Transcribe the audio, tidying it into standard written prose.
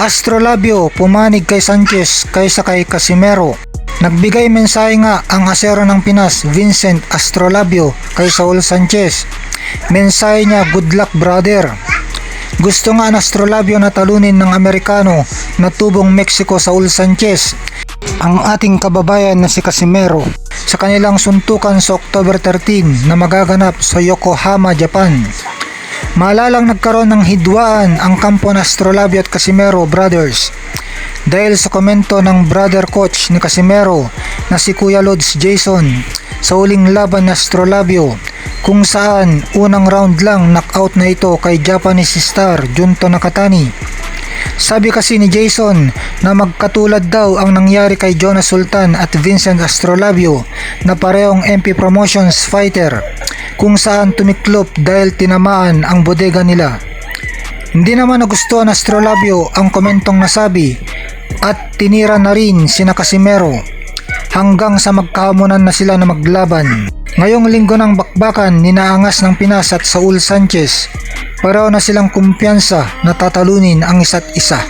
Astrolabio pumanig kay Sanchez kaysa kay Casimero. Nagbigay mensahe nga ang asero ng Pinas, Vincent Astrolabio, kay Saul Sanchez. Mensahe niya, good luck brother. Gusto nga ang Astrolabio na talunin ng Amerikano na tubong Mexico Saul Sanchez ang ating kababayan na si Casimero sa kanilang suntukan sa October 13 na magaganap sa Yokohama, Japan. Malalang nagkaroon ng hidwaan ang kampo ng Astrolabio at Casimero brothers dahil sa komento ng brother coach ni Casimero na si Kuya Lods Jason sa huling laban ng Astrolabio, kung saan unang round lang knockout na ito kay Japanese star Junto Nakatani. Sabi kasi ni Jason na magkatulad daw ang nangyari kay Jonas Sultan at Vincent Astrolabio na parehong MP Promotions fighter, kung saan tumiklop dahil tinamaan ang bodega nila. Hindi naman nagustuhan ng Astrolabio ang komentong nasabi at tinira na rin sina Casimero hanggang sa magkahamunan na sila na maglaban. Ngayong linggo ng bakbakan, ninaangas ng Pinas at Saul Sanchez. Pareho na silang kumpiyansa na tatalunin ang isa't isa.